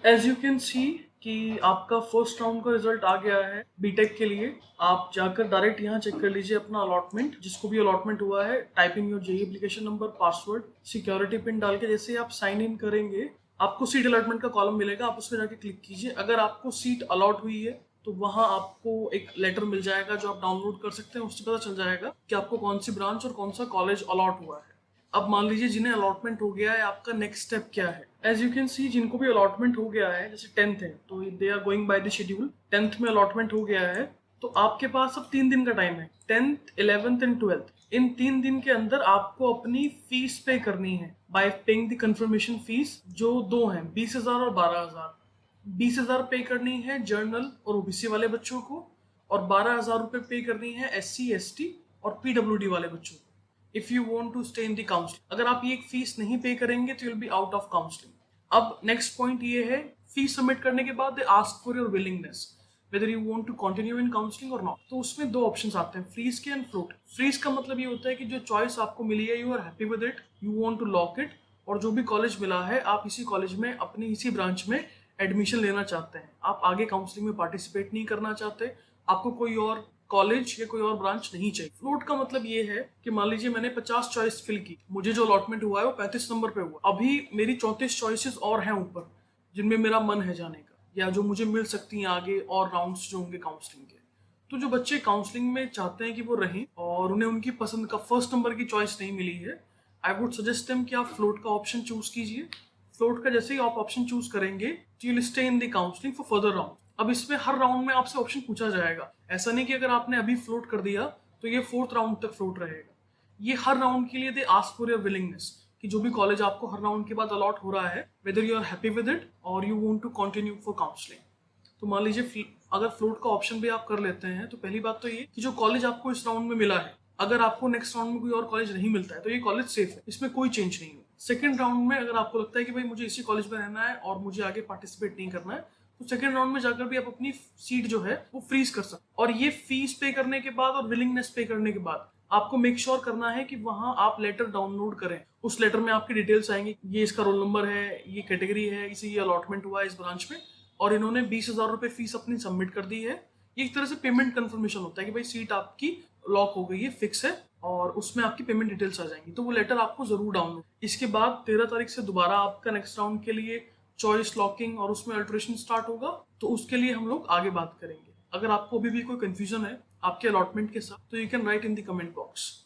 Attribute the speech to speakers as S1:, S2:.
S1: As you can see कि आपका first round का रिजल्ट आ गया है बीटेक के लिए। आप जाकर डायरेक्ट यहाँ चेक कर लीजिए अपना अलॉटमेंट, जिसको भी अलॉटमेंट हुआ है। Type in your JEE application number, password, security pin डाल के जैसे ही आप साइन इन करेंगे आपको सीट अलॉटमेंट का कॉलम मिलेगा। आप उसमें जाके क्लिक कीजिए। अगर आपको सीट अलॉट हुई है तो वहां आपको एक लेटर मिल जाएगा जो आप डाउनलोड कर सकते हैं। उससे पता चल जाएगा कि आपको कौन सी ब्रांच और कौन सा कॉलेज अलॉट हुआ है। अब मान लीजिए जिन्हें अलॉटमेंट हो गया है, आपका नेक्स्ट स्टेप क्या है। एज यू कैन सी जिनको भी अलॉटमेंट हो गया है, जैसे 10th है तो they are going by the schedule. 10th में अलॉटमेंट हो गया है तो आपके पास अब 3 दिन का टाइम है, 10th 11th एंड 12th। इन 3 दिन के अंदर आपको अपनी फीस पे करनी है bye paying the confirmation fees, जो दो हैं, 20,000 और 12,000। 20,000 पे करनी है जर्नल और ओबीसी वाले बच्चों को, और 12,000 रुपये पे करनी है एससी एसटी और पीडब्ल्यूडी वाले बच्चों को। If you want to stay in the counselling, अगर आप ये फीस नहीं पे करेंगे तो you will be out of counselling. अब नेक्स्ट पॉइंट ये है, फीस सबमिट करने के बाद they ask for your willingness whether you want to continue in counselling और नॉट। तो उसमें दो ऑप्शंस आते हैं, फ्रीज के एंड फ्लोट। फ्रीज का मतलब ये होता है कि जो चॉइस आपको मिली है you are happy with it, you want to lock it, और जो भी कॉलेज मिला है आप इसी कॉलेज में अपनी इसी ब्रांच में एडमिशन लेना चाहते हैं। आप आगे काउंसलिंग में पार्टिसिपेट नहीं करना चाहते, आपको कोई और कॉलेज या कोई और ब्रांच नहीं चाहिए। फ्लोट का मतलब ये है कि मान लीजिए मैंने 50 चॉइस फिल की, मुझे जो अलॉटमेंट हुआ है वो 35 नंबर पे हुआ, अभी मेरी 34 चॉइसेस और हैं ऊपर जिनमें मेरा मन है जाने का, या जो मुझे मिल सकती हैं आगे और राउंड्स जो होंगे काउंसलिंग के। तो जो बच्चे काउंसलिंग में चाहते हैं कि वो रहें और उन्हें उनकी पसंद का फर्स्ट नंबर की चॉइस नहीं मिली है, आई वुड सजेस्ट देम कि आप फ्लोट का ऑप्शन चूज कीजिए। फ्लोट का जैसे ही आप ऑप्शन चूज करेंगे तो you will stay in the counselling for further round. अब इसमें हर राउंड में आपसे ऑप्शन पूछा जाएगा, ऐसा नहीं कि अगर आपने अभी फ्लोट कर दिया तो ये 4th राउंड तक फ्लोट रहेगा। ये हर राउंड के लिए दे आस्क फॉर योर विलिंगनेस, कि जो भी कॉलेज आपको हर राउंड के बाद अलॉट हो रहा है, whether you are happy with it और you want to continue for counselling. तो मान लीजिए अगर फ्लोट का ऑप्शन भी आप कर लेते हैं तो पहली बात तो ये कि जो कॉलेज आपको इस राउंड में मिला है, अगर आपको नेक्स्ट राउंड में कोई और कॉलेज नहीं मिलता है तो ये कॉलेज सेफ है, इसमें कोई चेंज नहीं है। सेकंड राउंड में अगर आपको लगता है कि भाई मुझे इसी कॉलेज में रहना है और मुझे आगे पार्टिसिपेट नहीं करना है, तो सेकंड राउंड में जाकर भी आप अपनी सीट जो है वो फ्रीज कर सकते। और ये फीस पे करने के बाद और विलिंगनेस पे करने के बाद आपको मेक श्योर करना है कि वहां आप लेटर डाउनलोड करें। उस लेटर में आपकी डिटेल्स आएंगी, ये इसका रोल नंबर है, ये कैटेगरी है, इसे ये अलॉटमेंट हुआ है इस ब्रांच में, और इन्होंने 20,000 रुपये फीस अपनी सबमिट कर दी है। ये एक तरह से पेमेंट कंफर्मेशन होता है कि भाई सीट आपकी लॉक हो गई है, फिक्स है, और उसमें आपकी पेमेंट डिटेल्स आ जाएंगी। तो वो लेटर आपको जरूर डाउनलोड। इसके बाद 13 तारीख से दोबारा आपका नेक्स्ट राउंड के लिए चॉइस लॉकिंग और उसमें अल्ट्रेशन स्टार्ट होगा, तो उसके लिए हम लोग आगे बात करेंगे। अगर आपको अभी भी कोई कंफ्यूजन है आपके अलॉटमेंट के साथ तो you can write in the comment box.